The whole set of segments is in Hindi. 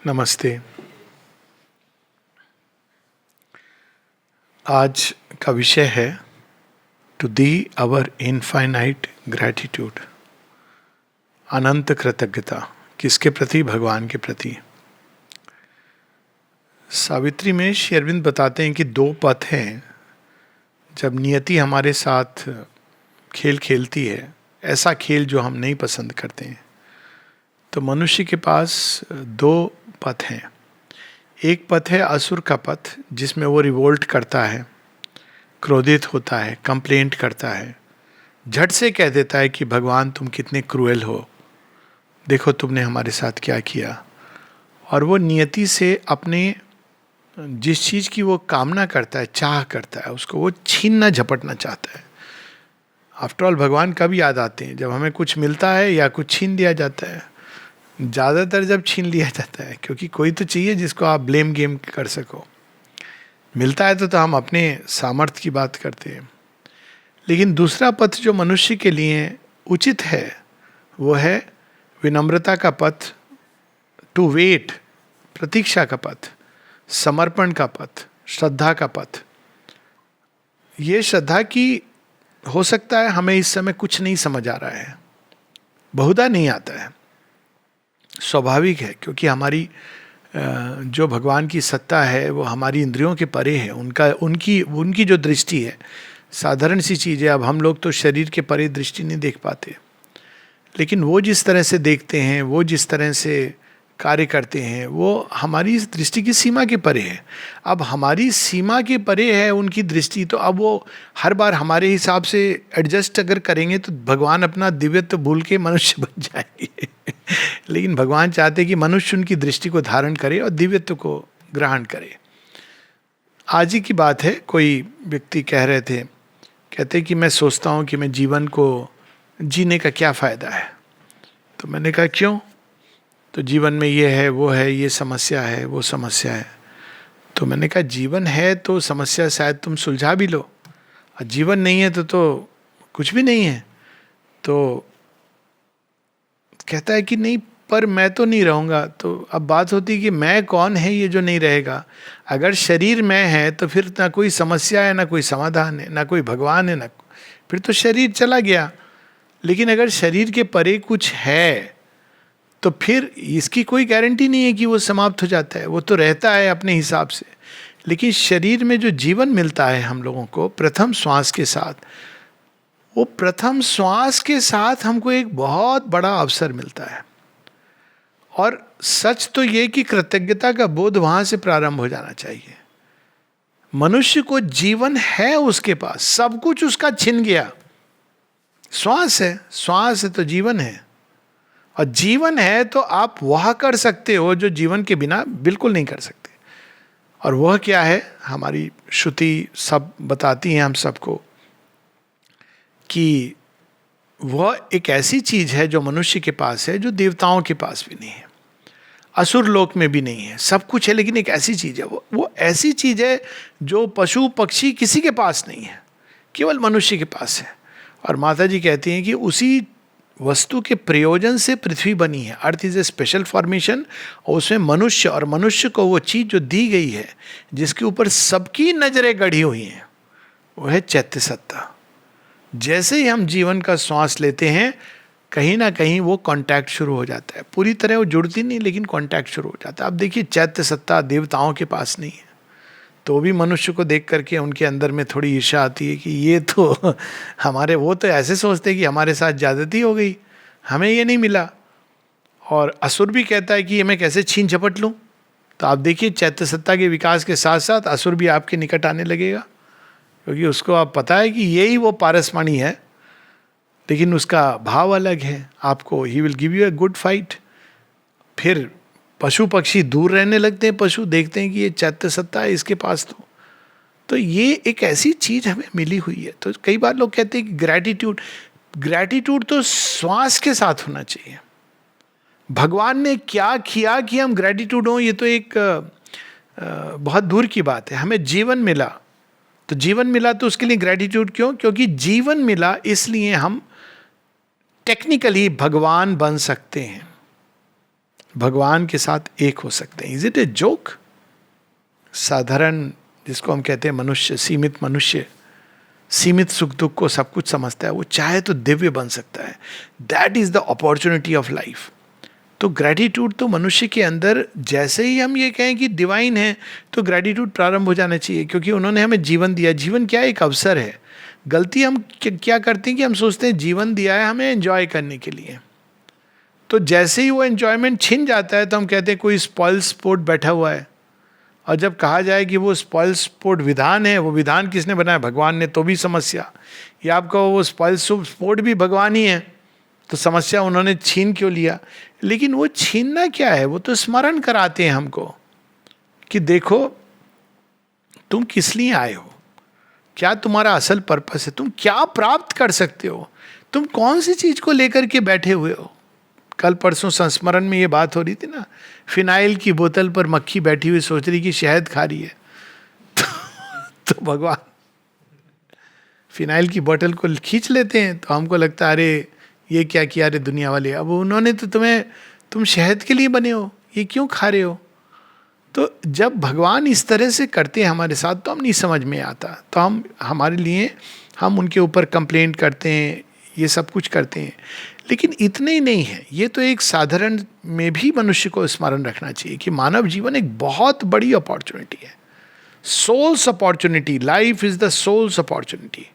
नमस्ते। आज का विषय है to the our infinite gratitude. अनंत कृतज्ञता किसके प्रति? भगवान के प्रति। सावित्री में श्री अरविंद बताते हैं कि दो पथ हैं। जब नियति हमारे साथ खेल खेलती है, ऐसा खेल जो हम नहीं पसंद करते हैं, तो मनुष्य के पास दो पथ हैं। एक पथ है असुर का पथ, जिसमें वो रिवोल्ट करता है, क्रोधित होता है, कंप्लेंट करता है, झट से कह देता है कि भगवान तुम कितने क्रूएल हो, देखो तुमने हमारे साथ क्या किया। और वो नियति से अपने जिस चीज़ की वो कामना करता है, चाह करता है, उसको वो छीनना झपटना चाहता है। आफ्टर ऑल भगवान कब याद आते हैं? जब हमें कुछ मिलता है या कुछ छीन लिया जाता है। ज़्यादातर जब छीन लिया जाता है, क्योंकि कोई तो चाहिए जिसको आप ब्लेम गेम कर सको। मिलता है तो हम अपने सामर्थ्य की बात करते हैं। लेकिन दूसरा पथ जो मनुष्य के लिए उचित है, वो है विनम्रता का पथ, टू वेट, प्रतीक्षा का पथ, समर्पण का पथ, श्रद्धा का पथ। ये श्रद्धा की हो सकता है हमें इस समय कुछ नहीं समझ आ रहा है, बहुधा नहीं आता है, स्वाभाविक है, क्योंकि हमारी जो भगवान की सत्ता है वो हमारी इंद्रियों के परे है। उनकी जो दृष्टि है साधारण सी चीज़ है। अब हम लोग तो शरीर के परे दृष्टि नहीं देख पाते, लेकिन वो जिस तरह से देखते हैं, वो जिस तरह से कार्य करते हैं, वो हमारी इस दृष्टि की सीमा के परे है। अब हमारी सीमा के परे है उनकी दृष्टि, तो अब वो हर बार हमारे हिसाब से एडजस्ट अगर करेंगे तो भगवान अपना दिव्यत्व भूल के मनुष्य बन जाएंगे। लेकिन भगवान चाहते कि मनुष्य उनकी दृष्टि को धारण करे और दिव्यत्व को ग्रहण करे। आज ही की बात है, कोई व्यक्ति कह रहे थे, कहते कि मैं सोचता हूँ कि मैं जीवन को जीने का क्या फ़ायदा है। तो मैंने कहा क्यों? तो जीवन में ये है, वो है, ये समस्या है, वो समस्या है। तो मैंने कहा जीवन है तो समस्या शायद तुम सुलझा भी लो, और जीवन नहीं है तो कुछ भी नहीं है। तो कहता है कि नहीं, पर मैं तो नहीं रहूँगा। तो अब बात होती है कि मैं कौन है ये जो नहीं रहेगा। अगर शरीर मैं है तो फिर ना कोई समस्या है, ना कोई समाधान है, ना कोई भगवान है, ना फिर तो शरीर चला गया। लेकिन अगर शरीर के परे कुछ है तो फिर इसकी कोई गारंटी नहीं है कि वो समाप्त हो जाता है, वो तो रहता है अपने हिसाब से। लेकिन शरीर में जो जीवन मिलता है हम लोगों को प्रथम श्वास के साथ, वो प्रथम श्वास के साथ हमको एक बहुत बड़ा अवसर मिलता है। और सच तो ये कि कृतज्ञता का बोध वहां से प्रारंभ हो जाना चाहिए। मनुष्य को जीवन है, उसके पास सब कुछ उसका छिन गया। श्वास है, श्वास है तो जीवन है, और जीवन है तो आप वह कर सकते हो जो जीवन के बिना बिल्कुल नहीं कर सकते। और वह क्या है? हमारी श्रुति सब बताती हैं हम सबको कि वह एक ऐसी चीज है जो मनुष्य के पास है, जो देवताओं के पास भी नहीं है, असुर लोक में भी नहीं है। सब कुछ है, लेकिन एक ऐसी चीज है, वो ऐसी चीज है जो पशु पक्षी किसी के पास नहीं है, केवल मनुष्य के पास है। और माता जी कहती हैं कि उसी वस्तु के प्रयोजन से पृथ्वी बनी है। Earth is a special formation, और उसमें मनुष्य, और मनुष्य को वो चीज जो दी गई है, जिसके ऊपर सबकी नजरें गढ़ी हुई हैं, वो है चैत्य सत्ता। जैसे ही हम जीवन का श्वास लेते हैं, कहीं ना कहीं वो कांटेक्ट शुरू हो जाता है। पूरी तरह वो जुड़ती नहीं, लेकिन कांटेक्ट शुरू हो जाता है। अब देखिए, चैत्य सत्ता देवताओं के पास नहीं है, तो भी मनुष्य को देख करके उनके अंदर में थोड़ी ईर्ष्या आती है कि ये तो हमारे, वो तो ऐसे सोचते हैं कि हमारे साथ ज्यादती हो गई, हमें ये नहीं मिला। और असुर भी कहता है कि ये मैं कैसे छीन झपट लूँ। तो आप देखिए, चैत्य सत्ता के विकास के साथ साथ असुर भी आपके निकट आने लगेगा, क्योंकि उसको आप पता है कि यही वो पारसमणि है, लेकिन उसका भाव अलग है। आपको he will give U a good fight. फिर पशु पक्षी दूर रहने लगते हैं, पशु देखते हैं कि ये चैत्य सत्ता है इसके पास। तो ये एक ऐसी चीज हमें मिली हुई है। तो कई बार लोग कहते हैं कि ग्रैटिट्यूड तो श्वास के साथ होना चाहिए। भगवान ने क्या किया कि हम ग्रैटिट्यूड हो, ये तो एक बहुत दूर की बात है। हमें जीवन मिला, तो जीवन मिला तो उसके लिए ग्रैटिट्यूड क्यों? क्योंकि जीवन मिला इसलिए हम टेक्निकली भगवान बन सकते हैं। भगवान के साथ एक हो सकते हैं। Is it a joke? साधारण, जिसको हम कहते हैं मनुष्य, सीमित मनुष्य, सीमित सुख दुख को सब कुछ समझता है, वो चाहे तो दिव्य बन सकता है। That is the opportunity of life. तो ग्रैटिट्यूड तो मनुष्य के अंदर, जैसे ही हम ये कहें कि डिवाइन है, तो ग्रैटिट्यूड प्रारंभ हो जाना चाहिए, क्योंकि उन्होंने हमें जीवन दिया। जीवन क्या है? एक अवसर है। गलती हम क्या करते हैं कि हम सोचते हैं जीवन दिया है हमें एंजॉय करने के लिए, तो जैसे ही वो एंजॉयमेंट छिन जाता है तो हम कहते हैं कोई स्पॉइल स्पोर्ट बैठा हुआ है। और जब कहा जाए कि वो स्पॉइल स्पोर्ट विधान है, वो विधान किसने बनाया? भगवान ने, तो भी समस्या। या आपका वो स्पॉइल स्पोर्ट भी भगवान ही है, तो समस्या उन्होंने छीन क्यों लिया? लेकिन वो छीनना क्या है? वो तो स्मरण कराते हैं हमको कि देखो तुम किस लिए आए हो, क्या तुम्हारा असल पर्पस है, तुम क्या प्राप्त कर सकते हो, तुम कौन सी चीज को लेकर के बैठे हुए हो। कल परसों संस्मरण में ये बात हो रही थी ना, फिनाइल की बोतल पर मक्खी बैठी हुई सोच रही कि शहद खा रही है। तो भगवान फिनाइल की बोतल को खींच लेते हैं, तो हमको लगता है अरे ये क्या किया रे दुनिया वाले, अब उन्होंने तो तुम शहद के लिए बने हो, ये क्यों खा रहे हो? तो जब भगवान इस तरह से करते हैं हमारे साथ तो हम नहीं समझ में आता, तो हमारे लिए हम उनके ऊपर कंप्लेंट करते हैं, ये सब कुछ करते हैं। लेकिन इतने ही नहीं है, ये तो एक साधारण में भी मनुष्य को स्मरण रखना चाहिए कि मानव जीवन एक बहुत बड़ी अपॉर्चुनिटी है, soul's opportunity. Life is the soul's opportunity.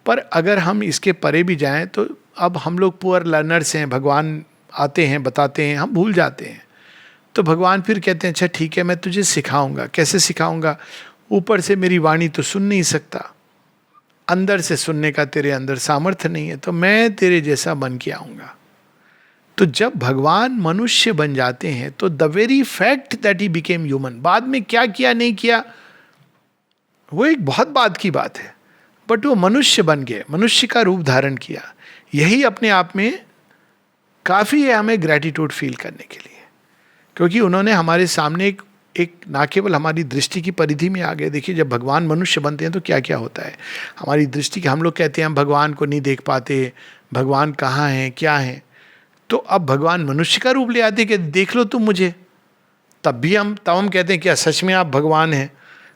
पर अगर हम इसके परे भी जाएं तो अब हम लोग पुअर लर्नर्स हैं, भगवान आते हैं बताते हैं, हम भूल जाते हैं। तो भगवान फिर कहते हैं अच्छा ठीक है मैं तुझे सिखाऊंगा। कैसे सिखाऊंगा? ऊपर से मेरी वाणी तो सुन नहीं सकता, अंदर से सुनने का तेरे अंदर सामर्थ्य नहीं है, तो मैं तेरे जैसा बन के आऊंगा। तो जब भगवान मनुष्य बन जाते हैं तो the very fact that he became human, बाद में क्या किया नहीं किया वो एक बहुत बाद की बात है, बट वो मनुष्य बन गए, मनुष्य का रूप धारण किया। यही अपने आप में काफ़ी है हमें ग्रैटिट्यूड फील करने के लिए, क्योंकि उन्होंने हमारे सामने एक ना केवल हमारी दृष्टि की परिधि में आ गए। देखिए जब भगवान मनुष्य बनते हैं तो क्या क्या होता है हमारी दृष्टि की। हम लोग कहते हैं हम भगवान को नहीं देख पाते, भगवान कहाँ हैं क्या हैं, तो अब भगवान मनुष्य का रूप ले आते हैं कि देख लो तुम मुझे, तब हम कहते हैं क्या सच में आप भगवान हैं?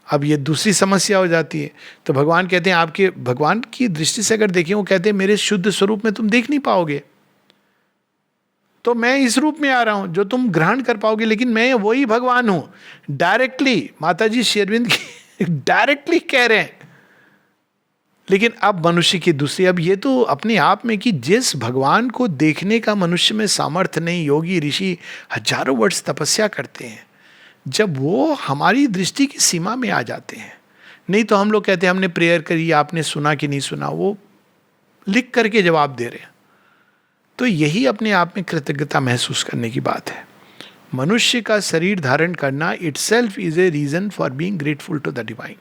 अब ये दूसरी समस्या हो जाती है। तो भगवान कहते हैं आपके, भगवान की दृष्टि से अगर देखें वो कहते हैं मेरे शुद्ध स्वरूप में तुम देख नहीं पाओगे, तो मैं इस रूप में आ रहा हूं जो तुम ग्रहण कर पाओगे, लेकिन मैं वही भगवान हूं। डायरेक्टली माताजी श्री अरविंद की डायरेक्टली कह रहे हैं। लेकिन अब मनुष्य की दूसरी, अब ये तो अपने आप में कि जिस भगवान को देखने का मनुष्य में सामर्थ्य नहीं, योगी ऋषि हजारों वर्ष तपस्या करते हैं, जब वो हमारी दृष्टि की सीमा में आ जाते हैं। नहीं तो हम लोग कहते हैं हमने प्रेयर करी, आपने सुना कि नहीं सुना, वो लिख करके जवाब दे रहे हैं। तो यही अपने आप में कृतज्ञता महसूस करने की बात है। मनुष्य का शरीर धारण करना itself is a reason for being grateful to the divine.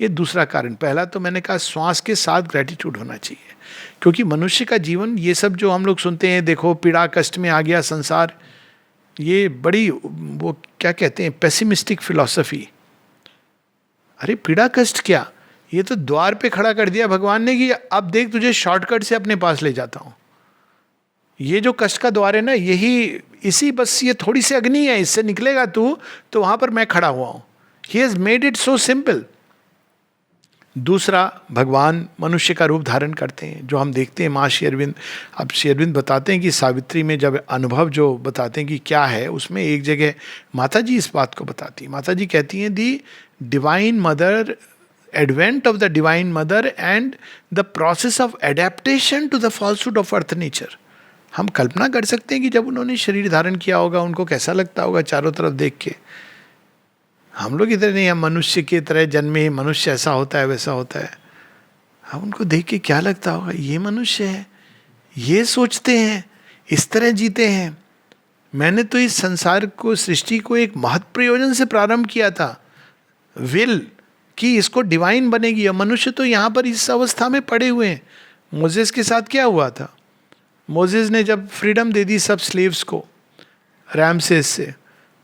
ये दूसरा कारण। पहला तो मैंने कहा श्वास के साथ ग्रेटिट्यूड होना चाहिए, क्योंकि मनुष्य का जीवन, ये सब जो हम लोग सुनते हैं, देखो पीड़ा कष्ट में आ गया संसार, ये बड़ी वो क्या कहते हैं पेसिमिस्टिक फिलॉसफी। अरे पीड़ा कष्ट क्या, ये तो द्वार पे खड़ा कर दिया भगवान ने कि अब देख तुझे शॉर्टकट से अपने पास ले जाता हूं। ये जो कष्ट का द्वार है ना, यही इसी बस ये थोड़ी सी अग्नि है, इससे निकलेगा तू तो वहां पर मैं खड़ा हुआ हूं। He has made it so simple. दूसरा, भगवान मनुष्य का रूप धारण करते हैं, जो हम देखते हैं माँ श्री अरविंद। अब श्री अरविंद बताते हैं कि सावित्री में जब अनुभव जो बताते हैं कि क्या है, उसमें एक जगह माता जी इस बात को बताती हैं। माता जी कहती हैं the divine mother, advent of the divine mother and the process of adaptation to the falsehood of earth nature. हम कल्पना कर सकते हैं कि जब उन्होंने शरीर धारण किया होगा उनको कैसा लगता होगा चारों तरफ देख के। हम लोग इधर नहीं, हम मनुष्य की तरह जन्मे, मनुष्य ऐसा होता है वैसा होता है। हम उनको देख के क्या लगता होगा, ये मनुष्य है, ये सोचते हैं, इस तरह जीते हैं। मैंने तो इस संसार को, सृष्टि को एक महत् प्रयोजन से प्रारंभ किया था, विल कि इसको डिवाइन बनेगी। और मनुष्य तो यहाँ पर इस अवस्था में पड़े हुए हैं। मोजेस के साथ क्या हुआ था? मोजेस ने जब फ्रीडम दे दी सब स्लेव्स को रामसेस से,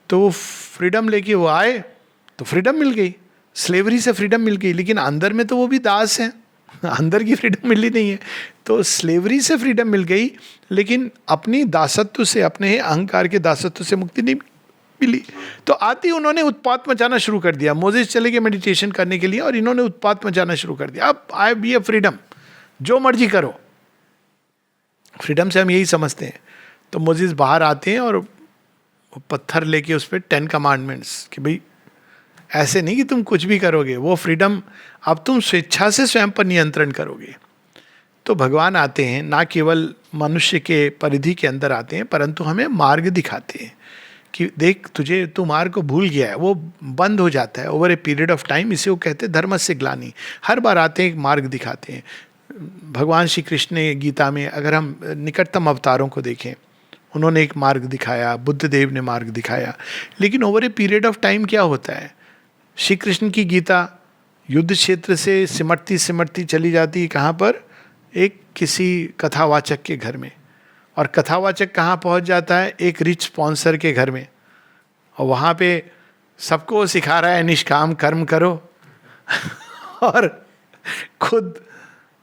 तो वो फ्रीडम लेके वो आए तो फ्रीडम मिल गई, स्लेवरी से फ्रीडम मिल गई, लेकिन अंदर में तो वो भी दास हैं। अंदर की फ्रीडम मिली नहीं है। तो स्लेवरी से फ्रीडम मिल गई, लेकिन अपनी दासत्व से, अपने अहंकार के दासत्व से मुक्ति नहीं मिली। तो आती उन्होंने उत्पात मचाना शुरू कर दिया। मोजेस चले गए मेडिटेशन करने के लिए और इन्होंने उत्पात मचाना शुरू कर दिया। अब आई बी ए फ्रीडम, जो मर्जी करो। फ्रीडम से हम यही समझते हैं। तो मोजेस बाहर आते हैं और पत्थर लेके उस पर 10 कमांडमेंट्स कि भाई ऐसे नहीं कि तुम कुछ भी करोगे, वो फ्रीडम अब तुम स्वेच्छा से स्वयं पर नियंत्रण करोगे। तो भगवान आते हैं, ना केवल मनुष्य के परिधि के अंदर आते हैं, परंतु हमें मार्ग दिखाते हैं कि देख तुझे, तू मार्ग को भूल गया है, वो बंद हो जाता है over a period of time. इसे वो कहते हैं धर्मस्य ग्लानि। हर बार आते हैं, एक मार्ग दिखाते हैं। भगवान श्री कृष्ण ने गीता में, अगर हम निकटतम अवतारों को देखें, उन्होंने एक मार्ग दिखाया, बुद्ध देव ने मार्ग दिखाया। लेकिन over a period of time क्या होता है, श्री कृष्ण की गीता युद्ध क्षेत्र से सिमटती सिमटती चली जाती है कहाँ पर, एक किसी कथावाचक के घर में। और कथावाचक कहाँ पहुँच जाता है, एक रिच स्पॉन्सर के घर में। और वहाँ पे सबको सिखा रहा है निष्काम कर्म करो और खुद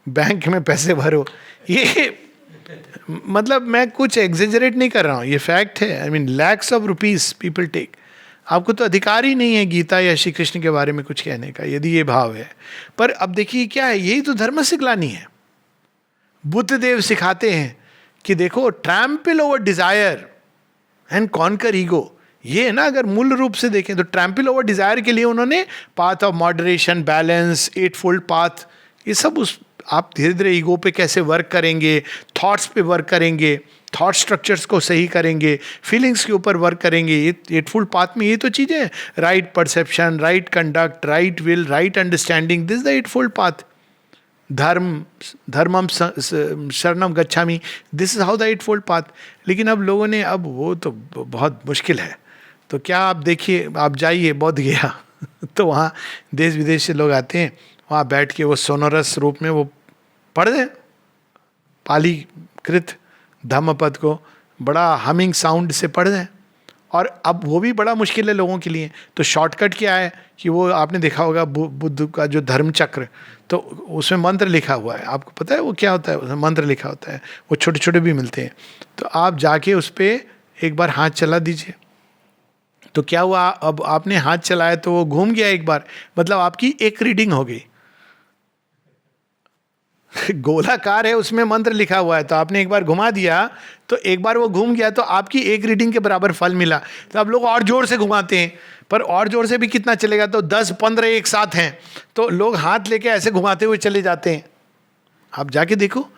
बैंक में पैसे भरो। ये मतलब मैं कुछ एग्जेजरेट नहीं कर रहा हूँ, ये फैक्ट है। I mean lakhs of rupees people take. आपको तो अधिकार ही नहीं है गीता या श्री कृष्ण के बारे में कुछ कहने का, यदि ये भाव है। पर अब देखिए क्या है, यही तो धर्म से ग्लानि है। बुद्ध देव सिखाते हैं कि देखो, trample over desire and conquer ego. ये है ना, अगर मूल रूप से देखें तो ट्रैम्पल ओवर डिजायर के लिए उन्होंने path of moderation, balance, 8-fold path, ये सब उस आप धीरे धीरे ईगो पे कैसे वर्क करेंगे, थॉट्स पे वर्क करेंगे, थॉट स्ट्रक्चर्स को सही करेंगे, फीलिंग्स के ऊपर वर्क करेंगे। ये 8-fold पाथ में ये तो चीज़ें हैं, right perception, right conduct, right will, right understanding, this the 8-fold path. धर्मम शरणम गच्छामि, this is how the 8-fold path. लेकिन अब लोगों ने, अब वो तो बहुत मुश्किल है। तो क्या आप देखिए, आप जाइए बोध गया तो वहाँ देश विदेश से लोग आते हैं, वहाँ बैठ के वो सोनोरस रूप में वो पढ़ दें पाली कृत धम्मपद को, बड़ा हमिंग साउंड से पढ़ दें। और अब वो भी बड़ा मुश्किल है लोगों के लिए। तो शॉर्टकट क्या है कि वो आपने देखा होगा बुद्ध का जो धर्म चक्र, तो उसमें मंत्र लिखा हुआ है। आपको पता है वो क्या होता है, उसमें मंत्र लिखा होता है, वो छोटे छोटे भी मिलते हैं। तो आप जाके उस पर एक बार हाथ चला दीजिए। तो क्या हुआ, अब आपने हाथ चलाया तो वो घूम गया एक बार, मतलब आपकी एक रीडिंग हो गई। गोलाकार है, उसमें मंत्र लिखा हुआ है, तो आपने एक बार घुमा दिया तो एक बार वो घूम गया, तो आपकी एक रीडिंग के बराबर फल मिला। तो अब लोग और जोर से घुमाते हैं, पर और जोर से भी कितना चलेगा, तो 10-15 एक साथ हैं, तो लोग हाथ लेके ऐसे घुमाते हुए चले जाते हैं। आप जाके देखो,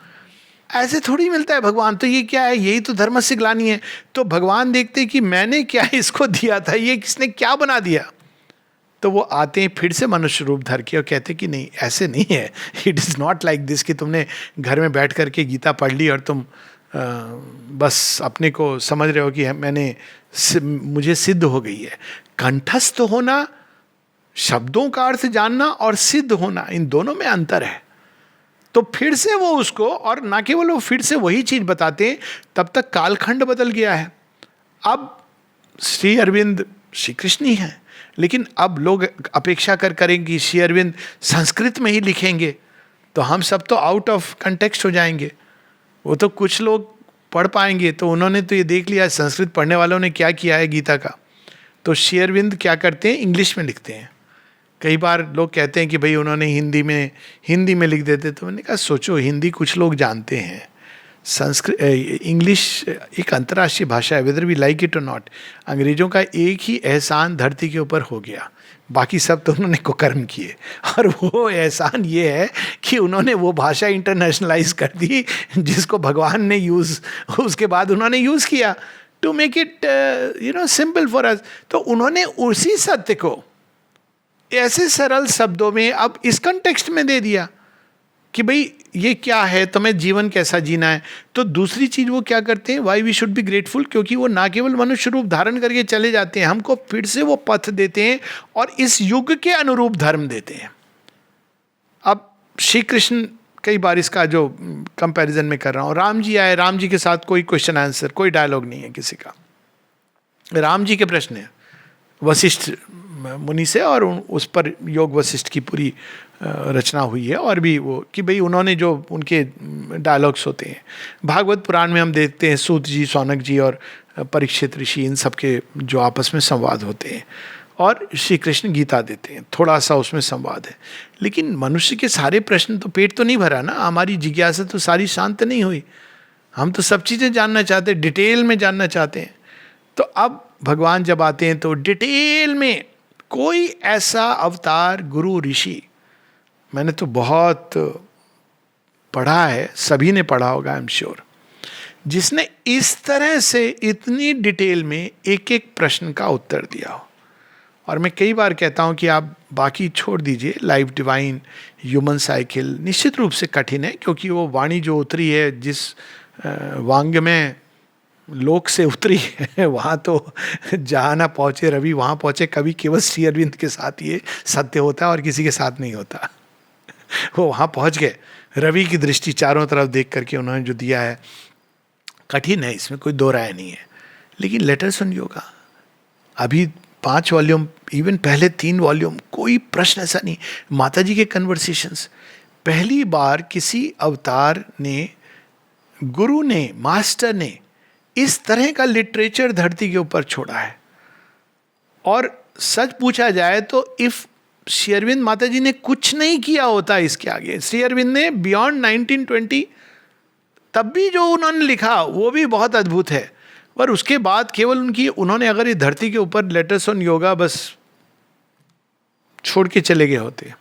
ऐसे थोड़ी मिलता है भगवान। तो ये क्या है, यही तो धर्म से ग्लानि है। तो भगवान देखते कि मैंने क्या इसको दिया था, ये किसने क्या बना दिया। तो वो आते हैं फिर से मनुष्य रूप धर के और कहते कि नहीं, ऐसे नहीं है, it is not like this कि तुमने घर में बैठ करके गीता पढ़ ली और तुम बस अपने को समझ रहे हो कि मुझे सिद्ध हो गई है। कंठस्थ होना, शब्दों का अर्थ जानना, और सिद्ध होना, इन दोनों में अंतर है। तो फिर से वो उसको, और ना केवल वो फिर से वही चीज बताते हैं, तब तक कालखंड बदल गया है। अब श्री अरविंद श्री कृष्ण ही हैं, लेकिन अब लोग अपेक्षा करेंगे श्री अरविंद संस्कृत में ही लिखेंगे, तो हम सब तो आउट ऑफ कंटेक्स्ट हो जाएंगे। वो तो कुछ लोग पढ़ पाएंगे। तो उन्होंने तो ये देख लिया संस्कृत पढ़ने वालों ने क्या किया है गीता का। तो श्री अरविंद क्या करते हैं, इंग्लिश में लिखते हैं। कई बार लोग कहते हैं कि भाई उन्होंने हिंदी में लिख देते। तो मैंने कहा सोचो, हिंदी कुछ लोग जानते हैं, संस्कृत इंग्लिश एक अंतर्राष्ट्रीय भाषा है, वेदर वी लाइक इट और नॉट। अंग्रेजों का एक ही एहसान धरती के ऊपर हो गया, बाकी सब तो उन्होंने कुकर्म किए। और वो एहसान ये है कि उन्होंने वो भाषा इंटरनेशनलाइज कर दी जिसको भगवान ने उसके बाद उन्होंने यूज़ किया to make it simple for us. तो उन्होंने उसी सत्य को ऐसे सरल शब्दों में अब इस कंटेक्स्ट में दे दिया कि भाई ये क्या है, तुम्हें जीवन कैसा जीना है। तो दूसरी चीज वो क्या करते हैं, why we should be grateful, क्योंकि वो ना केवल मनुष्य रूप धारण करके चले जाते हैं, हमको फिर से वो पथ देते हैं और इस युग के अनुरूप धर्म देते हैं। अब श्री कृष्ण, कई बार इसका जो कंपैरिजन में कर रहा हूँ, राम जी आए, राम जी के साथ कोई क्वेश्चन आंसर, कोई डायलॉग नहीं है किसी का। राम जी के प्रश्न है, वशिष्ठ मुनि से, और उस पर योग वशिष्ठ की पूरी रचना हुई है। और भी वो कि भाई उन्होंने जो उनके डायलॉग्स होते हैं, भागवत पुराण में हम देखते हैं सूत जी, सौनक जी और परीक्षित ऋषि, इन सब के जो आपस में संवाद होते हैं, और श्री कृष्ण गीता देते हैं, थोड़ा सा उसमें संवाद है। लेकिन मनुष्य के सारे प्रश्न तो, पेट तो नहीं भरा ना, हमारी जिज्ञासा तो सारी शांत नहीं हुई, हम तो सब चीज़ें जानना चाहते हैं, डिटेल में जानना चाहते हैं। तो अब भगवान जब आते हैं तो डिटेल में कोई ऐसा अवतार, गुरु, ऋषि, मैंने तो बहुत पढ़ा है, सभी ने पढ़ा होगा आई एम श्योर, जिसने इस तरह से इतनी डिटेल में एक एक प्रश्न का उत्तर दिया हो। और मैं कई बार कहता हूं कि आप बाकी छोड़ दीजिए, लाइफ डिवाइन, ह्यूमन साइकिल निश्चित रूप से कठिन है, क्योंकि वो वाणी जो उतरी है जिस वांग में लोक से उतरी है, वहाँ तो जहाँ ना पहुँचे रवि वहाँ पहुँचे। कभी केवल श्री अरविंद के साथ ये सत्य होता है और किसी के साथ नहीं होता। वो वहाँ पहुँच गए, रवि की दृष्टि चारों तरफ देख करके उन्होंने जो दिया है, कठिन है, इसमें कोई दो राय नहीं है। लेकिन लेटर्स ऑन योगा, अभी 5 वॉल्यूम, इवन पहले 3 वॉल्यूम, कोई प्रश्न ऐसा नहीं। माता जी के कन्वर्सेशंस, पहली बार किसी अवतार ने, गुरु ने, मास्टर ने इस तरह का लिटरेचर धरती के ऊपर छोड़ा है। और सच पूछा जाए तो इफ श्री अरविंद माता जी ने कुछ नहीं किया होता इसके आगे, श्री अरविंद ने बियॉन्ड 1920 तब भी जो उन्होंने लिखा वो भी बहुत अद्भुत है, पर उसके बाद केवल उन्होंने अगर इस धरती के ऊपर लेटर्स ऑन योगा बस छोड़ के चले गए होते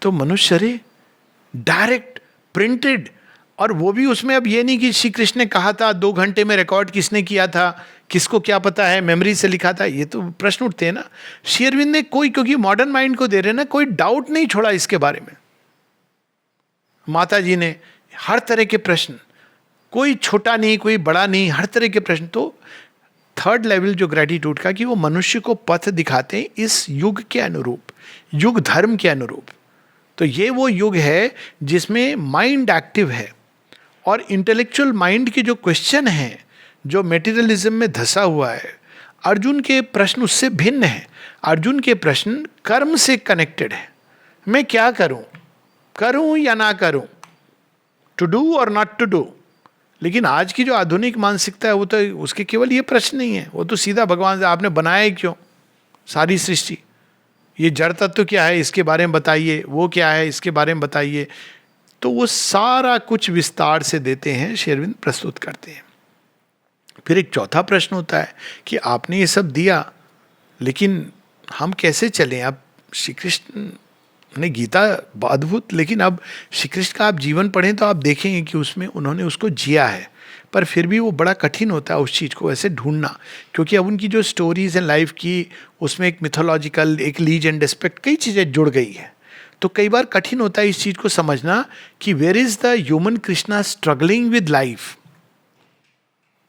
तो मनुष्य रे डायरेक्ट प्रिंटेड, और वो भी उसमें अब ये नहीं कि श्री कृष्ण ने कहा था 2 घंटे में रिकॉर्ड किसने किया था, किसको क्या पता है, मेमोरी से लिखा था, ये तो प्रश्न उठते हैं ना। श्री अरविंद ने कोई, क्योंकि मॉडर्न माइंड को दे रहे ना, कोई डाउट नहीं छोड़ा इसके बारे में। माता जी ने हर तरह के प्रश्न, कोई छोटा नहीं कोई बड़ा नहीं, हर तरह के प्रश्न। तो थर्ड लेवल जो ग्रेटिट्यूड का, कि वो मनुष्य को पथ दिखाते हैं इस युग के अनुरूप, युग धर्म के अनुरूप। तो ये वो युग है जिसमें माइंड एक्टिव है, और इंटेलेक्चुअल माइंड के जो क्वेश्चन हैं, जो मेटीरियलिज्म में धंसा हुआ है, अर्जुन के प्रश्न उससे भिन्न है। अर्जुन के प्रश्न कर्म से कनेक्टेड है, मैं क्या करूं, करूं या ना करूं, टू डू और नॉट टू डू। लेकिन आज की जो आधुनिक मानसिकता है वो तो उसके केवल ये प्रश्न नहीं है, वो तो सीधा भगवान से, आपने बनाया क्यों सारी सृष्टि, ये जड़ तत्व क्या है इसके बारे में बताइए, वो क्या है इसके बारे में बताइए। तो वो सारा कुछ विस्तार से देते हैं, श्री अरविंद प्रस्तुत करते हैं। फिर एक चौथा प्रश्न होता है कि आपने ये सब दिया, लेकिन हम कैसे चलें। अब श्री कृष्ण ने गीता अद्भुत, लेकिन अब श्री कृष्ण का आप जीवन पढ़ें तो आप देखेंगे कि उसमें उन्होंने उसको जिया है, पर फिर भी वो बड़ा कठिन होता है उस चीज़ को ऐसे ढूंढना, क्योंकि अब उनकी जो स्टोरीज हैं लाइफ की, उसमें एक मिथोलॉजिकल, एक लीज एंड एस्पेक्ट, कई चीज़ें जुड़ गई है। तो कई बार कठिन होता है इस चीज़ को समझना कि where is the human Krishna struggling with life.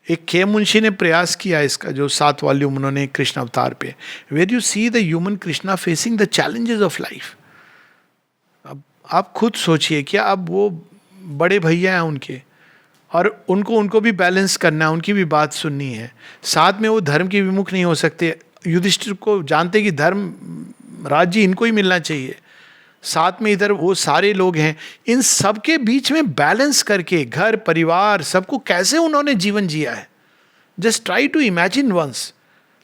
एक के मुंशी ने प्रयास किया इसका, जो 7 वॉल्यूम उन्होंने कृष्ण अवतार पे, where you see the human Krishna facing the challenges of life. अब आप खुद सोचिए, क्या अब वो बड़े भैया हैं उनके, और उनको भी बैलेंस करना है, उनकी भी बात सुननी है, साथ में वो धर्म के विमुख नहीं हो सकते। युधिष्ठिर को जानते कि धर्म राज्य इनको ही मिलना चाहिए, साथ में इधर वो सारे लोग हैं, इन सब के बीच में बैलेंस करके घर परिवार सबको कैसे उन्होंने जीवन जिया है। Just try to imagine once.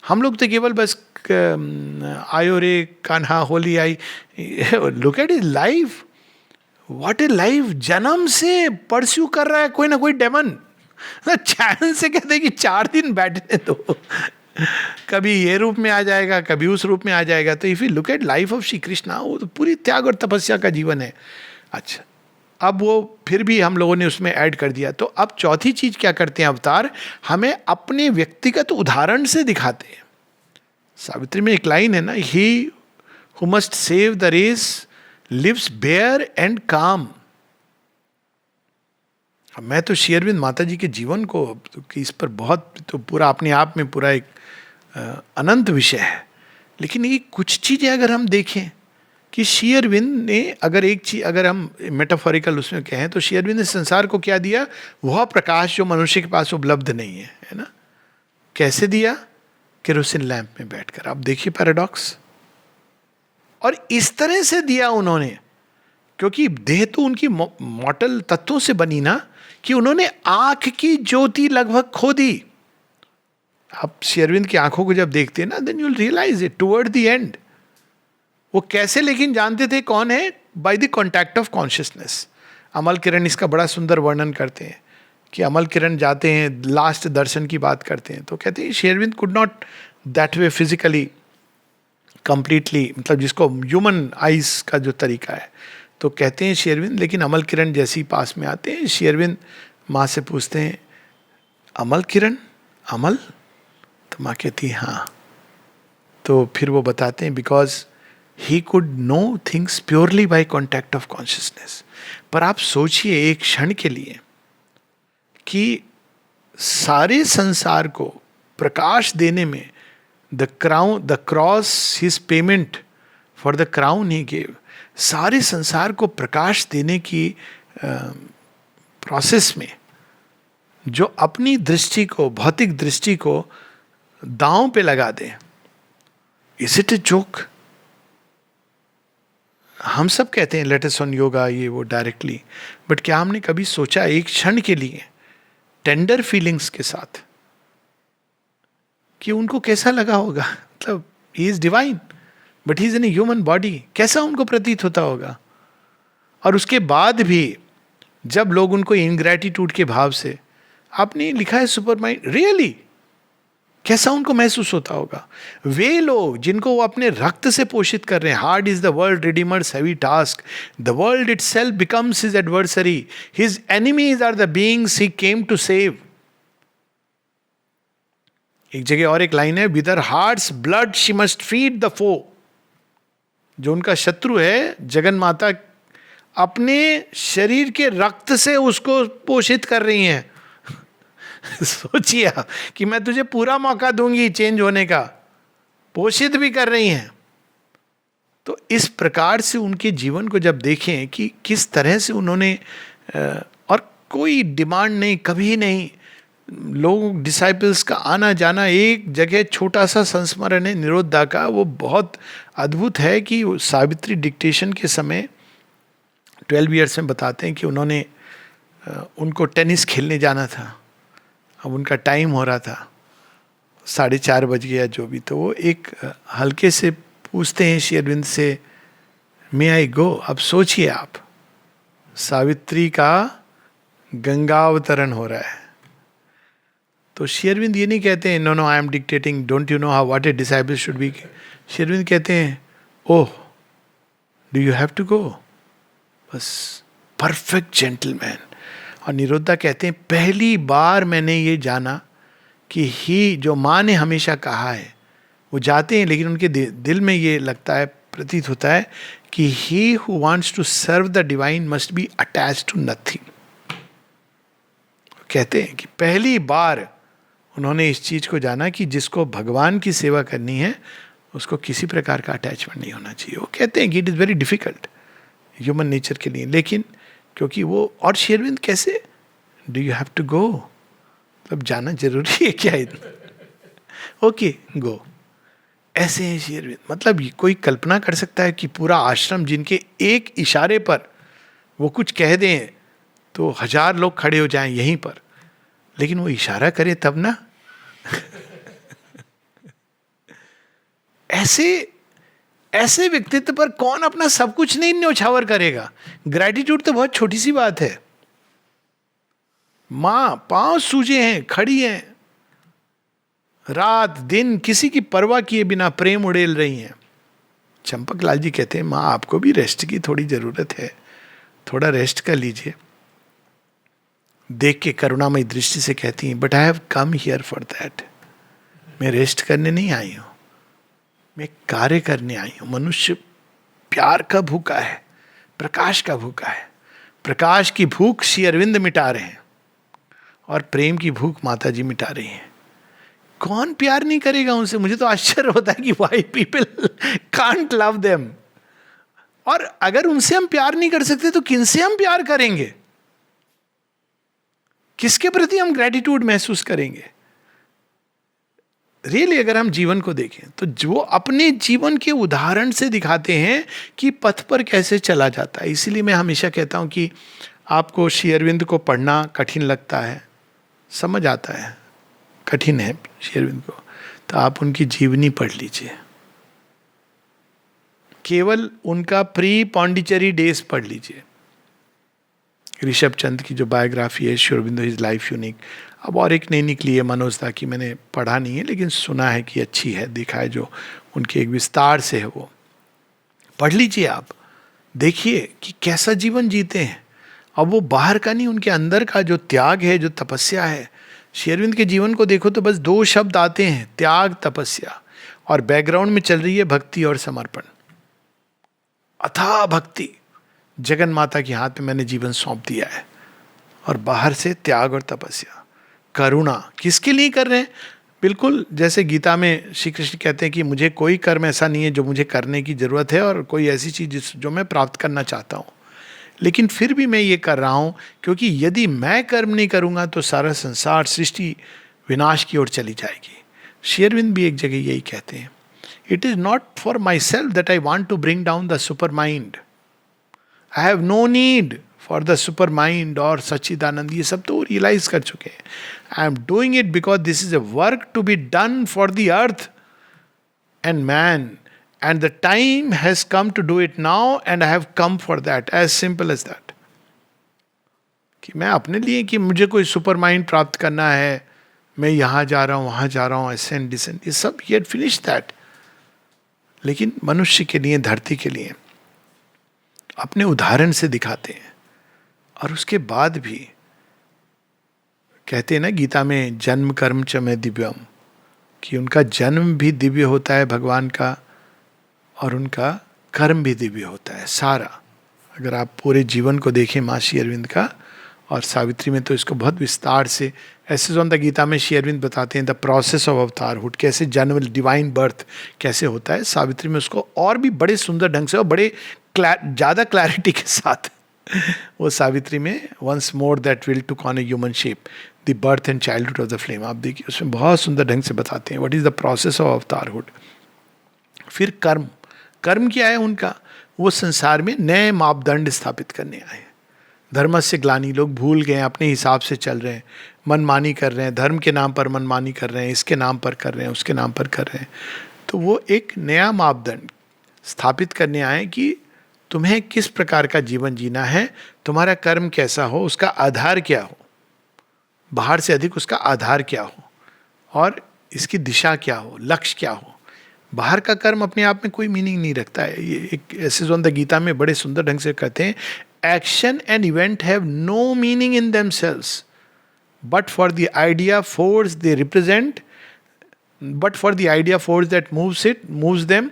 हम लोग तो केवल बस आयो रे कान्हा होली आई, look at his life, what a life. जन्म से परस्यू कर रहा है कोई ना कोई डेमन, चैन से कहते हैं कि 4 दिन बैठने दो, कभी ये रूप में आ जाएगा, कभी उस रूप में आ जाएगा। तो if you look at life of Shri Krishna, वो तो पूरी त्याग और तपस्या का जीवन है। अच्छा, अब वो फिर भी हम लोगों ने उसमें ऐड कर दिया। तो अब चौथी चीज क्या करते हैं अवतार, हमें अपने व्यक्तिगत उदाहरण से दिखाते हैं। सावित्री में एक लाइन है ना, he who must save the race lives bare and calm. मैं तो श्री अरविंद माता जी के जीवन को, कि इस पर बहुत, तो पूरा अपने आप में पूरा एक अनंत विषय है। लेकिन ये कुछ चीज़ें अगर हम देखें कि श्री अरविंद ने, अगर एक चीज अगर हम मेटाफोरिकल उसमें कहें, तो श्री अरविंद ने संसार को क्या दिया, वह प्रकाश जो मनुष्य के पास उपलब्ध नहीं है, है ना। कैसे दिया, केरोसिन लैंप में बैठकर। आप देखिए पैराडॉक्स, और इस तरह से दिया उन्होंने, क्योंकि देह तो उनकी मॉर्टल तत्वों से बनी ना, कि उन्होंने आंख की ज्योति लगभग खो दी. आप श्री अरविंद की आंखों को जब देखते हैं ना, then you will realise it toward the end. वो कैसे लेकिन जानते थे कौन है? By the contact of consciousness. Amal Kiran इसका बड़ा सुंदर वर्णन करते हैं कि अमल किरण जाते हैं, लास्ट दर्शन की बात करते हैं, तो कहते हैं Shri Aurobindo could not that way physically completely, मतलब जिसको ह्यूमन आइज का जो तरीका है, तो कहते हैं श्री अरविंद, लेकिन अमल किरण जैसे ही पास में आते हैं, श्री अरविंद माँ से पूछते हैं, अमल किरण, अमल? तो माँ कहती है हाँ. तो फिर वो बताते हैं, because he could know things purely by contact of consciousness. पर आप सोचिए एक क्षण के लिए कि सारे संसार को प्रकाश देने में the cross his payment for the crown he gave, सारे संसार को प्रकाश देने की प्रोसेस में जो अपनी दृष्टि को, भौतिक दृष्टि को दांव पे लगा दे, इज इट ए जोक? हम सब कहते हैं लेट अस ऑन योगा, ये वो डायरेक्टली, बट क्या हमने कभी सोचा एक क्षण के लिए टेंडर फीलिंग्स के साथ कि उनको कैसा लगा होगा? मतलब he is divine but he is in a human body, कैसा उनको प्रतीत होता होगा? और उसके बाद भी जब लोग उनको इनग्रेटिट्यूड के भाव से, आपने लिखा है सुपर माइंड, रियली कैसा उनको महसूस होता होगा? वे लोग जिनको वो अपने रक्त से पोषित कर रहे हैं, hard is the world redeemer's heavy task, the world itself becomes his adversary, his enemies are the beings he came to save. एक जगह और एक लाइन है, with her heart's blood she must feed the foe. जो उनका शत्रु है, जगन माता अपने शरीर के रक्त से उसको पोषित कर रही हैं. सोचिए आप कि मैं तुझे पूरा मौका दूंगी चेंज होने का, पोषित भी कर रही हैं. तो इस प्रकार से उनके जीवन को जब देखें कि किस तरह से उन्होंने, और कोई डिमांड नहीं, कभी नहीं, लोग डिसाइपल्स का आना जाना, एक जगह छोटा सा संस्मरण है निरोधा का, वो बहुत अद्भुत है कि सावित्री डिक्टेशन के समय 12 ईयर्स में बताते हैं कि उन्होंने, उनको टेनिस खेलने जाना था, अब उनका टाइम हो रहा था, 4:30 बज गया जो भी, तो वो एक हल्के से पूछते हैं श्री अरविंद से, मे आई गो? अब सोचिए आप, सावित्री का गंगावतरण हो रहा है, तो श्री अरविंद ये नहीं कहते हैं no no I am dictating, don't you know how what a disciple should be. Shri Aurobindo कहते हैं, oh do you have to go? बस परफेक्ट जेंटलमैन. और निरोधा कहते हैं, पहली बार मैंने ये जाना कि ही, जो माँ ने हमेशा कहा है, वो जाते हैं लेकिन उनके दिल में ये लगता है, प्रतीत होता है कि he who wants to serve the divine must be attached to nothing. कहते हैं कि पहली बार उन्होंने इस चीज को जाना कि जिसको भगवान की सेवा करनी है उसको किसी प्रकार का अटैचमेंट नहीं होना चाहिए. वो कहते हैं कि it is very difficult human nature के लिए, लेकिन क्योंकि वो, और श्री अरविंद कैसे, do you have to go, मतलब जाना जरूरी है क्या इतना? Okay go. ऐसे हैं श्री अरविंद. मतलब कोई कल्पना कर सकता है कि पूरा आश्रम जिनके एक इशारे पर वो कुछ कह दें तो 1000 लोग खड़े हो जाएं यहीं पर, लेकिन वो इशारा करे तब ना. ऐसे व्यक्तित्व पर कौन अपना सब कुछ नहीं न्यौछावर करेगा? ग्रैटिट्यूड तो बहुत छोटी सी बात है. मां पांव सूजे हैं, खड़ी हैं, रात दिन किसी की परवाह किए बिना प्रेम उड़ेल रही हैं. चंपक लाल जी कहते हैं, मां आपको भी रेस्ट की थोड़ी जरूरत है, थोड़ा रेस्ट कर लीजिए. देख के करुणामयी दृष्टि से कहती हैं, but I have come here for that. मैं रेस्ट करने नहीं आई हूं, मैं कार्य करने आई हूं. मनुष्य प्यार का भूखा है, प्रकाश का भूखा है. प्रकाश की भूख श्री अरविंद मिटा रहे हैं और प्रेम की भूख माता जी मिटा रही हैं. कौन प्यार नहीं करेगा उनसे? मुझे तो आश्चर्य होता है कि why people can't love them. और अगर उनसे हम प्यार नहीं कर सकते तो किनसे हम प्यार करेंगे? किसके प्रति हम ग्रेटिट्यूड महसूस करेंगे? रियली अगर हम जीवन को देखें तो जो अपने जीवन के उदाहरण से दिखाते हैं कि पथ पर कैसे चला जाता है। इसीलिए मैं हमेशा कहता हूं कि आपको श्री अरविंद को पढ़ना कठिन लगता है, समझ आता है कठिन है श्री अरविंद को, तो आप उनकी जीवनी पढ़ लीजिए, केवल उनका प्री पौंडीचेरी डेज पढ़ लीजिए। ऋषभ चंद की जो बायोग्राफी है Shri Aurobindo his life unique, अब और एक नई निकली है मनोज दा की, मैंने पढ़ा नहीं है लेकिन सुना है कि अच्छी है, देखा है जो उनके एक विस्तार से है, वो पढ़ लीजिए आप, देखिए कि कैसा जीवन जीते हैं। अब वो बाहर का नहीं, उनके अंदर का जो त्याग है, जो तपस्या है। श्री अरविंद के जीवन को देखो तो बस 2 शब्द आते हैं, त्याग तपस्या, और बैकग्राउंड में चल रही है भक्ति और समर्पण, अथाह भक्ति, जगन माता के हाथ में मैंने जीवन सौंप दिया है, और बाहर से त्याग और तपस्या, करुणा, किसके लिए कर रहे हैं? बिल्कुल जैसे गीता में श्री कृष्ण कहते हैं कि मुझे कोई कर्म ऐसा नहीं है जो मुझे करने की जरूरत है, और कोई ऐसी चीज जो मैं प्राप्त करना चाहता हूँ, लेकिन फिर भी मैं ये कर रहा हूँ क्योंकि यदि मैं कर्म नहीं करूँगा तो सारा संसार, सृष्टि विनाश की ओर चली जाएगी। श्री अरविंद भी एक जगह यही कहते हैं, it is not for myself that I want to bring down the super mind, I have no need for the super mind और सच्चिदानंद, ये सब तो रियलाइज कर चुके हैं। I am doing it because this is a work to be done for the earth and man, and the time has come to do it now and I have come for that, as simple as that। कि मैं अपने लिए कि मुझे कोई सुपर माइंड प्राप्त करना है, मैं यहाँ जा रहा हूँ वहाँ जा रहा हूँ, असेंड डिसेंड, ये सब he had finished that। लेकिन मनुष्य के लिए, धरती के लिए अपने उदाहरण से दिखाते हैं, और उसके बाद भी कहते हैं ना गीता में, जन्म कर्म च में दिव्यम, कि उनका जन्म भी दिव्य होता है भगवान का, और उनका कर्म भी दिव्य होता है सारा। अगर आप पूरे जीवन को देखें माँ श्री अरविंद का, और सावित्री में तो इसको बहुत विस्तार से, ऐसे ऑन द गीता में श्री अरविंद बताते हैं द प्रोसेस ऑफ अवतारहुड, कैसे जन्म, डिवाइन बर्थ कैसे होता है। सावित्री में उसको और भी बड़े सुंदर ढंग से और बड़े ज़्यादा क्लैरिटी के साथ वो सावित्री में, once more that will to con a human shape, the birth and childhood of the flame, आप देखिए उसमें बहुत सुंदर ढंग से बताते हैं what is the process of avatarhood. फिर कर्म, कर्म क्या है उनका? वो संसार में नए मापदंड स्थापित करने आए। धर्म से ग्लानि, लोग भूल गए, अपने हिसाब से चल रहे हैं, मनमानी कर रहे हैं, धर्म के नाम पर मनमानी कर रहे हैं, इसके नाम पर कर रहे हैं, उसके नाम पर कर रहे हैं। तो वो एक नया मापदंड स्थापित करने आए कि तुम्हें किस प्रकार का जीवन जीना है, तुम्हारा कर्म कैसा हो, उसका आधार क्या हो, बाहर से अधिक उसका आधार क्या हो, और इसकी दिशा क्या हो, लक्ष्य क्या हो। बाहर का कर्म अपने आप में कोई मीनिंग नहीं रखता है। ये एक ऐसे जो गीता में बड़े सुंदर ढंग से कहते हैं, action and event have no meaning in themselves but for the idea force they represent, but for the idea force that moves them,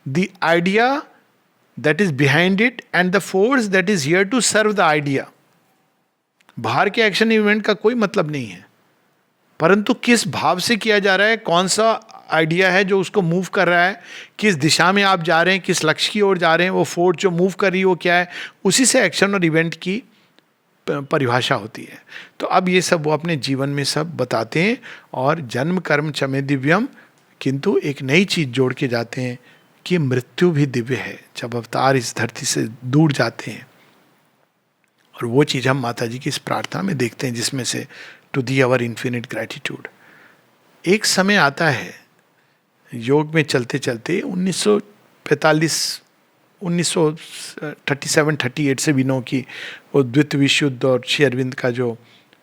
the idea that is behind it and the force that is here to serve the idea. बाहर के एक्शन इवेंट का कोई मतलब नहीं है, परंतु किस भाव से किया जा रहा है, कौन सा आइडिया है जो उसको मूव कर रहा है, किस दिशा में आप जा रहे हैं, किस लक्ष्य की ओर जा रहे हैं, वो फोर्स जो मूव कर रही है वो क्या है, उसी से एक्शन और इवेंट की परिभाषा होती है। तो अब ये सब वो अपने जीवन में सब बताते हैं, और जन्म कर्म च में दिव्यम, किंतु एक नई चीज जोड़ के जाते हैं कि मृत्यु भी दिव्य है जब अवतार इस धरती से दूर जाते हैं। और वो चीज हम माता जी की इस प्रार्थना में देखते हैं, जिसमें से to the our infinite gratitude. एक समय आता है योग में चलते चलते 1937-38 से भी नो की वो द्वितीय विश्व युद्ध और श्री अरविंद का जो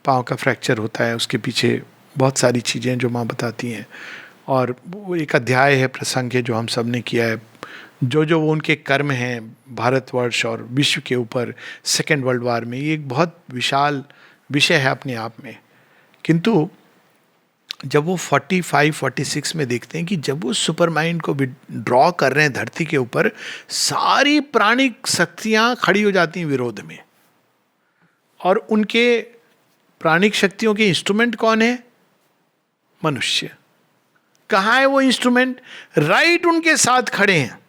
पाँव का फ्रैक्चर होता है, उसके पीछे बहुत सारी चीज़ें जो माँ बताती हैं। और वो एक अध्याय है, प्रसंग है जो हम सब ने किया है, जो वो उनके कर्म हैं भारतवर्ष और विश्व के ऊपर सेकेंड वर्ल्ड वार में। ये एक बहुत विशाल विषय है अपने आप में। किंतु जब वो 45-46 में देखते हैं कि जब वो सुपर माइंड को ड्रॉ कर रहे हैं धरती के ऊपर, सारी प्राणिक शक्तियां खड़ी हो जाती हैं विरोध में, और उनके प्राणिक शक्तियों के इंस्ट्रूमेंट कौन है? मनुष्य। कहाँ है वो इंस्ट्रूमेंट? राइट उनके साथ खड़े हैं।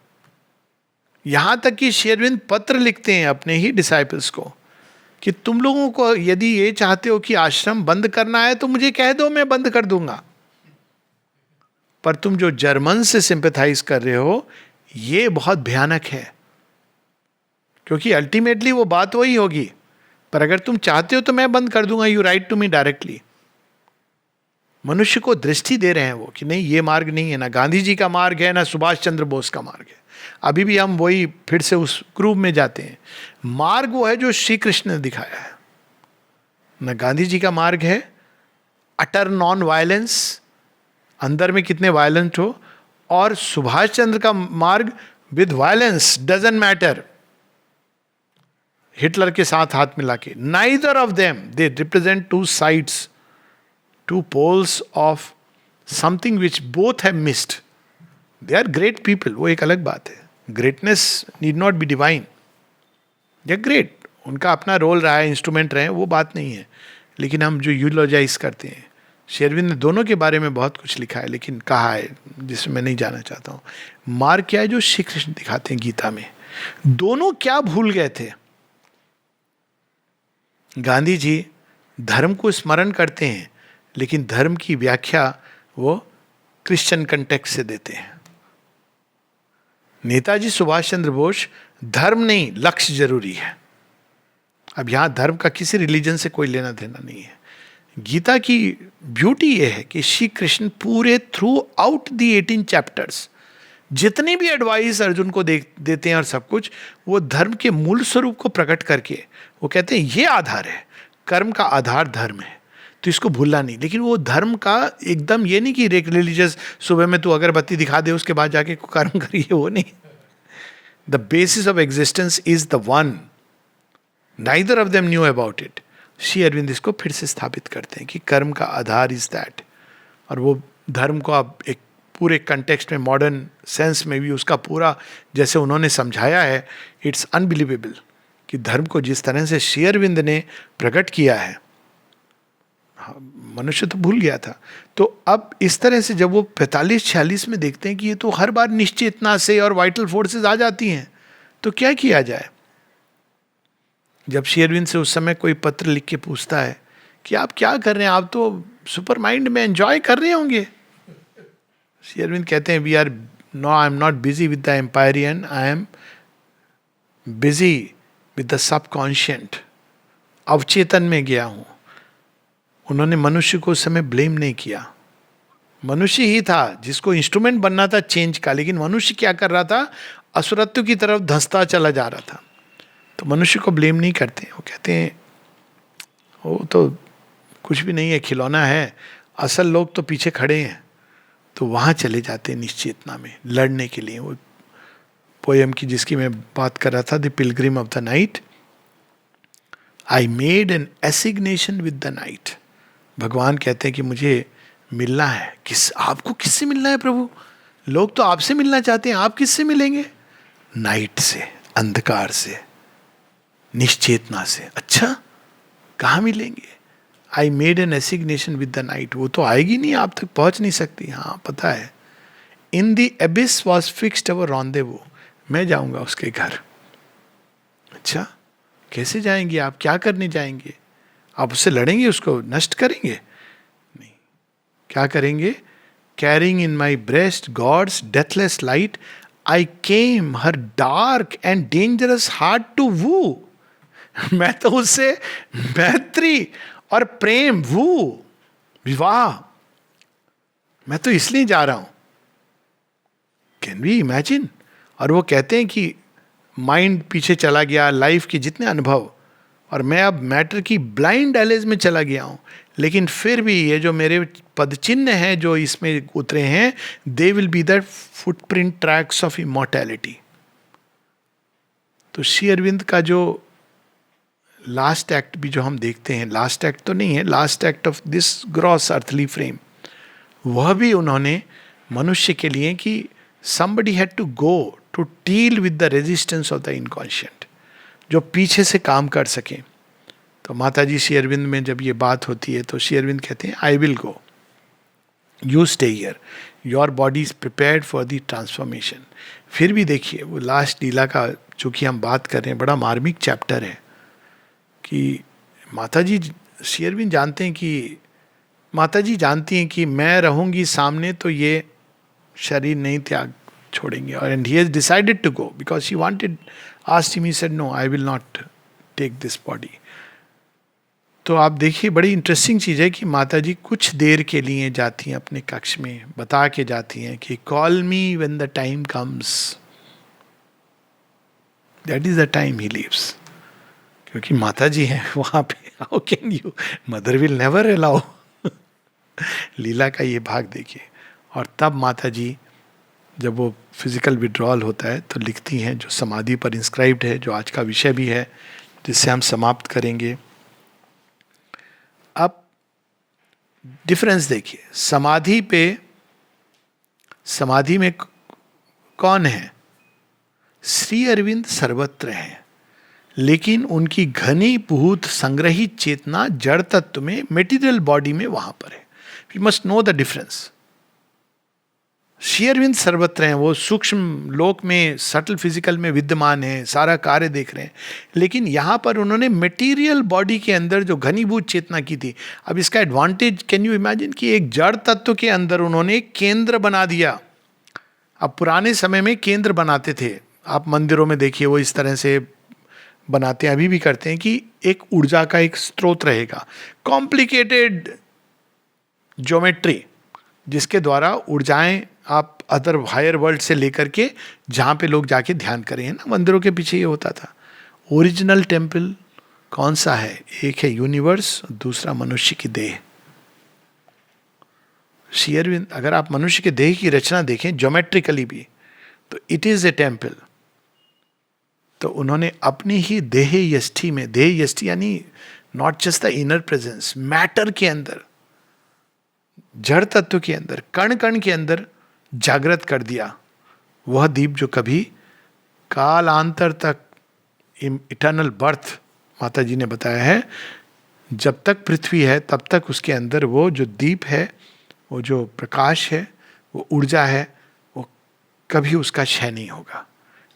यहां तक कि श्री अरविंद पत्र लिखते हैं अपने ही डिसाइपल्स को कि तुम लोगों को यदि ये चाहते हो कि आश्रम बंद करना है तो मुझे कह दो, मैं बंद कर दूंगा। पर तुम जो जर्मन से सिंपैथाइज कर रहे हो ये बहुत भयानक है, क्योंकि अल्टीमेटली वो बात वही होगी। पर अगर तुम चाहते हो तो मैं बंद कर दूंगा, you write to me directly. मनुष्य को दृष्टि दे रहे हैं वो कि नहीं, ये मार्ग नहीं है, ना गांधी जी का मार्ग है, ना सुभाष चंद्र बोस का मार्ग है। अभी भी हम वही फिर से उस ग्रुप में जाते हैं। मार्ग वो है जो श्री कृष्ण ने दिखाया है। ना गांधी जी का मार्ग है अटर नॉन वायलेंस, अंदर में कितने वायलेंट हो, और सुभाष चंद्र का मार्ग with violence doesn't matter, Hitler के साथ हाथ मिला के। Neither of them, they represent two sides, two poles of something which both have missed. They are great people, वो एक अलग बात है। Greatness need not be divine, they are great, उनका अपना रोल रहा है, इंस्ट्रूमेंट रहे, वो बात नहीं है। लेकिन हम जो यूलोजाइज करते हैं, शेरविन ने दोनों के बारे में बहुत कुछ लिखा है, लेकिन कहा है जिसमें मैं नहीं जाना चाहता हूँ। मार्ग क्या है जो श्री कृष्ण दिखाते हैं गीता में। दोनों क्या भूल गए थे? गांधी जी धर्म को स्मरण करते हैं, लेकिन धर्म की व्याख्या वो क्रिश्चियन कंटेक्स्ट से देते हैं। नेताजी सुभाष चंद्र बोस धर्म नहीं, लक्ष्य जरूरी है। अब यहां धर्म का किसी रिलीजन से कोई लेना देना नहीं है। गीता की ब्यूटी यह है कि श्री कृष्ण पूरे थ्रू आउट दी 18 चैप्टर्स जितनी भी एडवाइस अर्जुन को देते हैं और सब कुछ, वो धर्म के मूल स्वरूप को प्रकट करके वो कहते हैं ये आधार है, कर्म का आधार धर्म है, तो इसको भूलना नहीं। लेकिन वो धर्म का एकदम ये नहीं कि एक रिलीजियस सुबह में तू अगरबत्ती दिखा दे उसके बाद जाके कर्म करिए, वो नहीं। The basis of existence is the one, neither of them knew about it. Shri Aurobindo इसको फिर से स्थापित करते हैं कि कर्म का आधार इज दैट। और वो धर्म को आप एक पूरे कंटेक्स्ट में, मॉडर्न सेंस में भी उसका पूरा जैसे उन्होंने समझाया है, इट्स अनबिलीवेबल कि धर्म को जिस तरह से श्री अरविंद ने प्रकट किया है, मनुष्य तो भूल गया था। तो अब इस तरह से जब वो 45-46 में देखते हैं कि ये तो हर बार निश्चेतना से और वाइटल फोर्सेस आ जाती हैं, तो क्या किया जाए? जब श्री अरविंद से उस समय कोई पत्र लिख के पूछता है कि आप क्या कर रहे हैं, आप तो सुपर माइंड में एंजॉय कर रहे होंगे, श्री अरविंद कहते हैं we are no, I am not busy with the empyrean, I am busy with the subconscient. अवचेतन में गया हूं। उन्होंने मनुष्य को उस समय ब्लेम नहीं किया, मनुष्य ही था जिसको इंस्ट्रूमेंट बनना था चेंज का, लेकिन मनुष्य क्या कर रहा था? असुरत्व की तरफ धंसता चला जा रहा था। तो मनुष्य को ब्लेम नहीं करते, वो कहते हैं वो तो कुछ भी नहीं है, खिलौना है, असल लोग तो पीछे खड़े हैं। तो वहाँ चले जाते हैं निश्चेतना में लड़ने के लिए। वो पोएम की जिसकी मैं बात कर रहा था, the Pilgrim of the night, I made an assignation with the night. भगवान कहते हैं कि मुझे मिलना है। आपको किससे मिलना है प्रभु? लोग तो आपसे मिलना चाहते हैं, आप किससे मिलेंगे? नाइट से, अंधकार से, निश्चेतना से। अच्छा, कहाँ मिलेंगे? I made an assignation with the night. वो तो आएगी नहीं, आप तक पहुंच नहीं सकती। हाँ पता है। In the एबिस was fixed our rendezvous. मैं जाऊंगा उसके घर। अच्छा, कैसे जाएंगे आप? क्या करने जाएंगे आप? उससे लड़ेंगे, उसको नष्ट करेंगे? नहीं। क्या करेंगे? Carrying in my breast God's deathless light, I came her dark and dangerous heart to woo. मैं तो उससे मैत्री और प्रेम, वो विवाह, मैं तो इसलिए जा रहा हूं। Can we imagine? और वो कहते हैं कि माइंड पीछे चला गया, लाइफ के जितने अनुभव, और मैं अब मैटर की ब्लाइंड एलेज में चला गया हूं। लेकिन फिर भी ये जो मेरे पद चिन्ह हैं जो इसमें उतरे हैं, they will be the footprint tracks of immortality. तो श्री अरविंद का जो लास्ट एक्ट भी जो हम देखते हैं, लास्ट एक्ट तो नहीं है, last act of this gross earthly frame, वह भी उन्होंने मनुष्य के लिए कि somebody had to go to deal with the resistance of the inconscient, जो पीछे से काम कर सकें। तो माता जी श्री अरविंद में जब ये बात होती है तो श्री अरविंद कहते हैं I will go, you stay here, your body is prepared for the transformation. फिर भी देखिए वो लास्ट लीला का चूंकि हम बात कर रहे हैं, बड़ा मार्मिक चैप्टर है कि माता जी शेरविन जानते हैं कि माता जी जानती हैं कि मैं रहूंगी सामने तो ये शरीर नहीं त्याग छोड़ेंगे. और and he has decided to go because she wanted, asked him, he said no I will not take this body. तो आप देखिए बड़ी इंटरेस्टिंग चीज़ है कि माता जी कुछ देर के लिए जाती हैं अपने कक्ष में, बता के जाती हैं कि call me when the time comes, that is the time he leaves. क्योंकि माता जी हैं वहाँ पे, how can you, mother will never allow. लीला का ये भाग देखिए. और तब माता जी जब वो फिजिकल विड्रॉल होता है तो लिखती हैं, जो समाधि पर इंस्क्राइब्ड है, जो आज का विषय भी है जिससे हम समाप्त करेंगे. अब डिफरेंस देखिए, समाधि में कौन है? श्री अरविंद सर्वत्र हैं, लेकिन उनकी घनीभूत संग्रहित चेतना जड़ तत्व में, मेटीरियल बॉडी में वहां पर है. We must know the difference. Shri Aurobindo सर्वत्र हैं, वो सूक्ष्म लोक में, सटल फिजिकल में विद्यमान है, सारा कार्य देख रहे हैं. लेकिन यहाँ पर उन्होंने मटेरियल बॉडी के अंदर जो घनीभूत चेतना की थी. अब इसका एडवांटेज कैन यू इमेजिन कि एक जड़ तत्व के अंदर उन्होंने केंद्र बना दिया. अब पुराने समय में केंद्र बनाते थे, आप मंदिरों में देखिए वो इस तरह से बनाते हैं, अभी भी करते हैं, कि एक ऊर्जा का एक स्रोत रहेगा, कॉम्प्लिकेटेड ज्योमेट्री, जिसके द्वारा ऊर्जाएं आप अदर हायर वर्ल्ड से लेकर के जहाँ पे लोग जाके ध्यान करें ना, मंदिरों के पीछे ये होता था. ओरिजिनल टेम्पल कौन सा है? एक है यूनिवर्स, दूसरा मनुष्य की देह. श्री अरविंद, अगर आप मनुष्य के देह की रचना देखें ज्योमेट्रिकली भी, तो इट इज ए टेम्पल. तो उन्होंने अपनी ही देह यष्टि में, देह यष्टि यानी not just the inner presence, matter के अंदर, जड़ तत्व के अंदर, कण कण के अंदर जागृत कर दिया वह दीप जो कभी कालांतर तक, इटर्नल बर्थ माता जी ने बताया है, जब तक पृथ्वी है तब तक उसके अंदर वो जो दीप है, वो जो प्रकाश है, वो ऊर्जा है, वो कभी उसका क्षय नहीं होगा.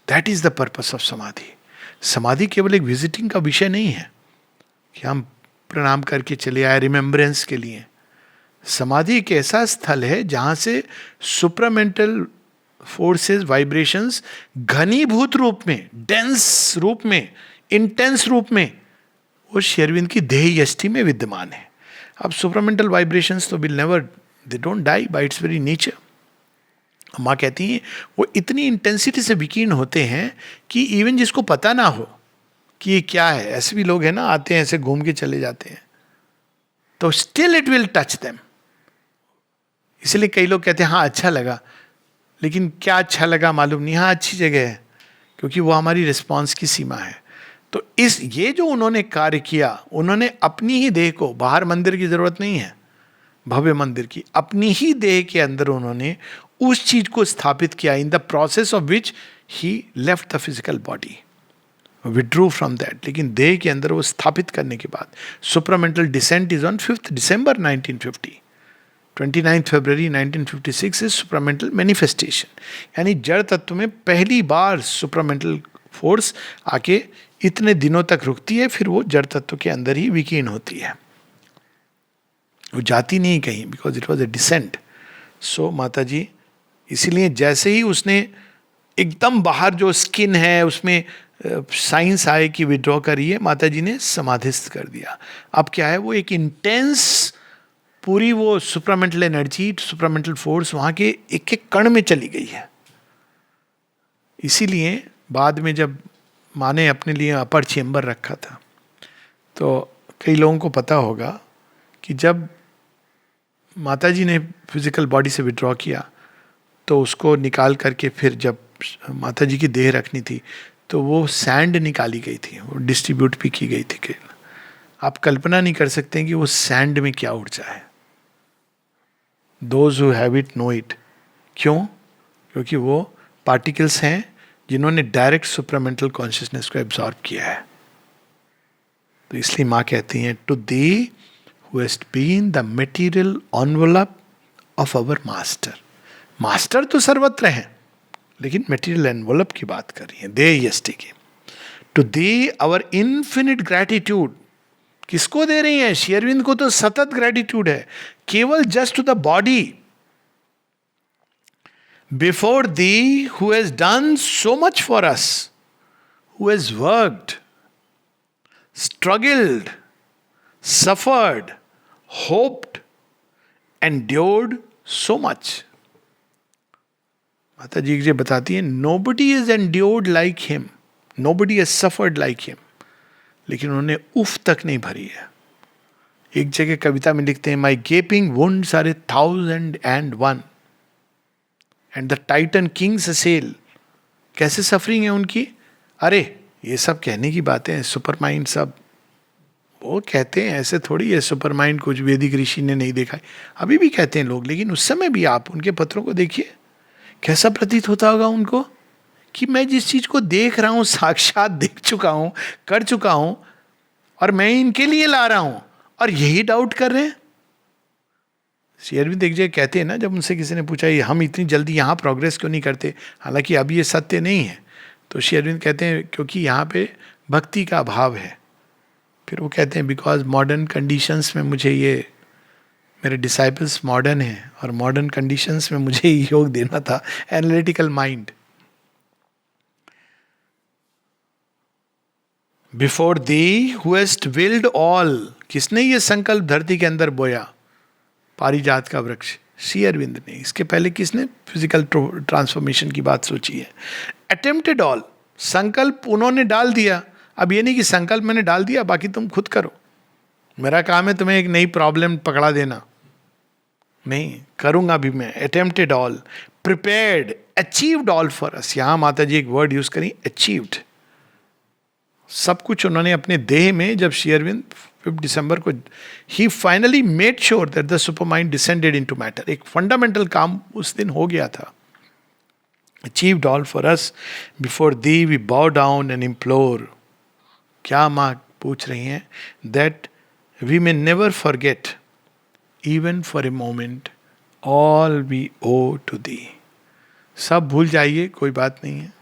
That is the purpose of समाधि. समाधि केवल एक विजिटिंग का विषय नहीं है कि हम प्रणाम करके चले आए रिमेम्बरेंस के लिए. समाधि एक ऐसा स्थल है जहां से सुप्रामेंटल फोर्सेस, वाइब्रेशंस घनीभूत रूप में, डेंस रूप में, इंटेंस रूप में वो श्री अरविंद की देह यष्टि में विद्यमान है. अब सुप्रामेंटल वाइब्रेशंस तो will never, they don't die by its very nature. माँ कहती हैं वो इतनी इंटेंसिटी से विकीर्ण होते हैं कि इवन जिसको पता ना हो कि ये क्या है, ऐसे भी लोग हैं ना, आते हैं ऐसे घूम के चले जाते हैं, तो still it will touch them. इसलिए कई लोग कहते हैं हाँ अच्छा लगा, लेकिन क्या अच्छा लगा मालूम नहीं. हाँ अच्छी जगह है, क्योंकि वो हमारी रिस्पॉन्स की सीमा है. तो ये जो उन्होंने कार्य किया, उन्होंने अपनी ही देह को, बाहर मंदिर की जरूरत नहीं है, भव्य मंदिर की, अपनी ही देह के अंदर उन्होंने उस चीज को स्थापित किया, in the process of which he left the physical body, withdrew from that. लेकिन देह के अंदर वो स्थापित करने के बाद, supramental descent is on 5 December 1950, 29 February 1956 is supramental manifestation. यानी जड़ तत्व में पहली बार सुप्रामेंटल फोर्स आके इतने दिनों तक रुकती है, फिर वो जड़ तत्व के अंदर ही विकीर्ण होती है, वो जाती नहीं कहीं, because it was a descent. So माता जी, इसीलिए जैसे ही उसने एकदम बाहर जो स्किन है उसमें साइंस आए कि विड्रॉ करिए, माता जी ने समाधिस्थ कर दिया. अब क्या है, वो एक इंटेंस पूरी वो सुप्रामेंटल एनर्जी, सुप्रामेंटल फोर्स वहाँ के एक एक कण में चली गई है. इसीलिए बाद में जब माँ ने अपने लिए अपर चेम्बर रखा था, तो कई लोगों को पता होगा कि जब माता जी ने फिजिकल बॉडी से विड्रॉ किया, तो उसको निकाल करके फिर जब माता जी की देह रखनी थी, तो वो सैंड निकाली गई थी, वो डिस्ट्रीब्यूट भी की गई थी. आप कल्पना नहीं कर सकते कि वो सैंड में क्या ऊर्जा है. Those who have it know it. क्यों? क्योंकि वो पार्टिकल्स हैं जिन्होंने डायरेक्ट सुप्रामेंटल कॉन्शियसनेस को एब्जॉर्ब किया है. तो इसलिए माँ कहती हैं, to thee who has been the material envelope of our master. Master तो सर्वत्र हैं, लेकिन मटेरियल एनवलप की बात कर रही है, देह यष्टि की. To thee our infinite gratitude. किसको दे रही है? श्री अरविंद को तो सतत ग्रैटिट्यूड है, केवल just to the body. Before thee, who has done so much for us, who has worked, struggled, suffered, hoped, endured so much. माता जी जी बताती है, nobody has endured like him, nobody has suffered like him. लेकिन उन्होंने उफ तक नहीं भरी है. एक जगह कविता में लिखते हैं, my gaping wounds are 1001 and the Titan kings assail. कैसे सफरिंग है उनकी? अरे ये सब कहने की बातें हैं, सुपर माइंड सब वो कहते हैं, ऐसे थोड़ी है सुपर माइंड कुछ वैदिक ऋषि ने नहीं देखा है. अभी भी कहते हैं लोग, लेकिन उस समय भी आप उनके पत्रों को देखिए, कैसा प्रतीत होता होगा उनको कि मैं जिस चीज को देख रहा हूं साक्षात देख चुका हूं, कर चुका हूं, और मैं इनके लिए ला रहा हूं, और यही डाउट कर रहे हैं. श्री अरविंद एक जगह कहते हैं ना, जब उनसे किसी ने पूछा ये हम इतनी जल्दी यहाँ प्रोग्रेस क्यों नहीं करते, हालांकि अभी ये सत्य नहीं है, तो श्री अरविंद कहते हैं क्योंकि यहाँ पे भक्ति का अभाव है. फिर वो कहते हैं बिकॉज मॉडर्न कंडीशंस में मुझे ये, मेरे डिसाइपल्स मॉडर्न हैं और मॉडर्न कंडीशंस में मुझे योग देना था, analytical mind. Before thee who hast willed all, किसने ये संकल्प धरती के अंदर बोया? पारिजात का वृक्ष, श्री अरविंद ने. इसके पहले किसने फिजिकल ट्रांसफॉर्मेशन की बात सोची है? अटेम्प्टेड ऑल, संकल्प उन्होंने डाल दिया. अब ये नहीं कि संकल्प मैंने डाल दिया बाकी तुम खुद करो, मेरा काम है तुम्हें एक नई प्रॉब्लम पकड़ा देना, नहीं करूंगा भी मैं. Attempted all, prepared, achieved all for अस. यहां माता जी एक वर्ड यूज करी, अचीव्ड. सब कुछ उन्होंने अपने देह में, जब श्री अरविंद 5 दिसंबर को, he finally made sure that the super mind descended into matter. एक फंडामेंटल काम उस दिन हो गया था. Achieved all for us, before thee we bow down and implore. क्या माँ पूछ रही हैं? That we may never forget even for a moment all we owe to thee. सब भूल जाइए, कोई बात नहीं है,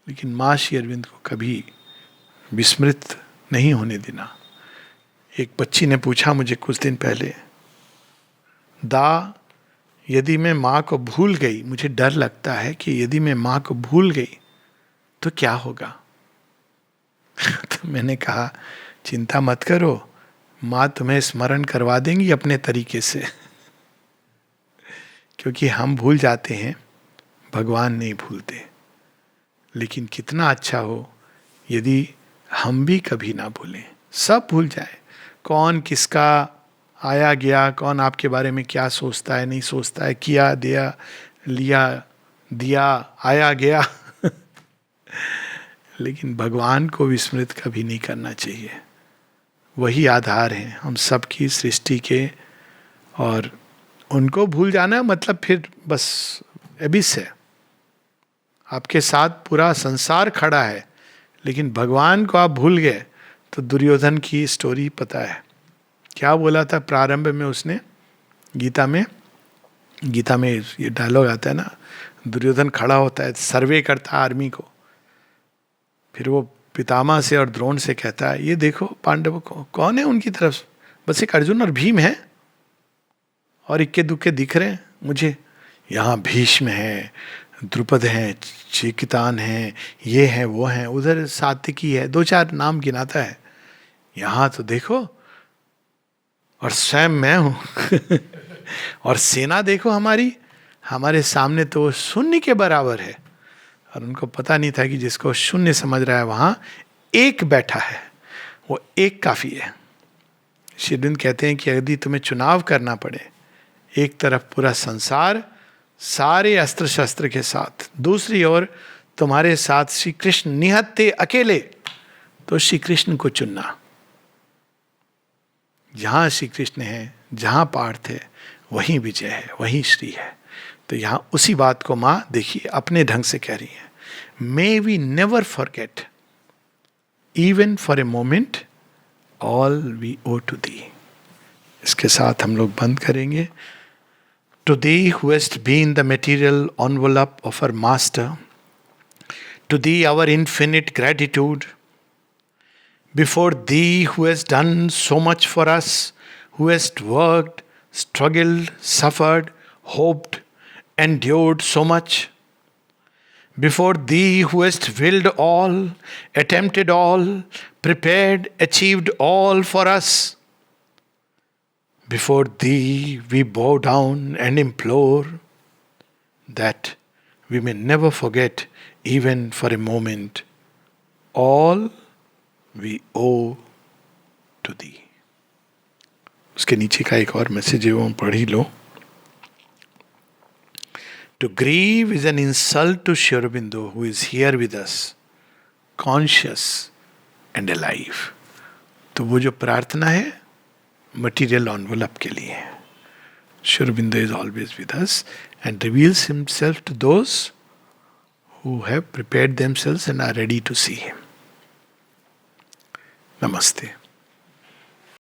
लेकिन माँ श्री अरविंद को कभी विस्मृत नहीं होने देना. एक बच्ची ने पूछा मुझे कुछ दिन पहले, दा यदि मैं माँ को भूल गई, मुझे डर लगता है कि यदि मैं माँ को भूल गई तो क्या होगा. तो मैंने कहा चिंता मत करो, माँ तुम्हें स्मरण करवा देंगी अपने तरीके से. क्योंकि हम भूल जाते हैं, भगवान नहीं भूलते. लेकिन कितना अच्छा हो यदि हम भी कभी ना भूलें, सब भूल जाए. कौन किसका आया गया, कौन आपके बारे में क्या सोचता है नहीं सोचता है, किया दिया, लिया दिया, आया गया. लेकिन भगवान को विस्मृत कभी नहीं करना चाहिए. वही आधार हैं हम सबकी सृष्टि के, और उनको भूल जाना मतलब फिर बस एबिस है. आपके साथ पूरा संसार खड़ा है, लेकिन भगवान को आप भूल गए तो दुर्योधन की स्टोरी पता है. क्या बोला था प्रारंभ में उसने? गीता में ये डायलॉग आता है ना, दुर्योधन खड़ा होता है, सर्वे करता है आर्मी को, फिर वो पितामह से और द्रोण से कहता है ये देखो पांडव को, कौन है उनकी तरफ? बस एक अर्जुन और भीम है, और इक्के दुक्के दिख रहे हैं मुझे. यहाँ भीष्म है, द्रुपद हैं, चिकितान हैं, ये हैं वो हैं, उधर सात्विकी है, 2-4 नाम गिनाता है. यहाँ तो देखो, और स्वयं मैं हूं. और सेना देखो हमारे सामने तो वो शून्य के बराबर है. और उनको पता नहीं था कि जिसको शून्य समझ रहा है वहां एक बैठा है, वो एक काफी है. श्री अरविंद कहते हैं कि यदि तुम्हें चुनाव करना पड़े, एक तरफ पूरा संसार सारे अस्त्र शस्त्र के साथ, दूसरी ओर तुम्हारे साथ श्री कृष्ण निहत्ते अकेले, तो श्री कृष्ण को चुनना. जहां श्री कृष्ण है, जहां पार्थ है, वहीं विजय है, वहीं श्री है. तो यहां उसी बात को माँ देखिए अपने ढंग से कह रही है. May we never forget even for a moment all we owe to thee. इसके साथ हम लोग बंद करेंगे. To thee who hast been the material envelope of our master, to thee our infinite gratitude. Before thee who has done so much for us, who hast worked, struggled, suffered, hoped, endured so much. Before thee, who hast willed all, attempted all, prepared, achieved all for us. Before thee, we bow down and implore that we may never forget, even for a moment, all we owe to thee. उसके नीचे का एक और मैसेज है, वो पढ़ ही लो. To grieve is an insult to Sri Aurobindo, who is here with us, conscious and alive. तो वो जो प्रार्थना है मटीरियल एनवलप के लिए है. Sri Aurobindo is always with us and reveals himself to those who have prepared themselves and are ready to see him. Namaste.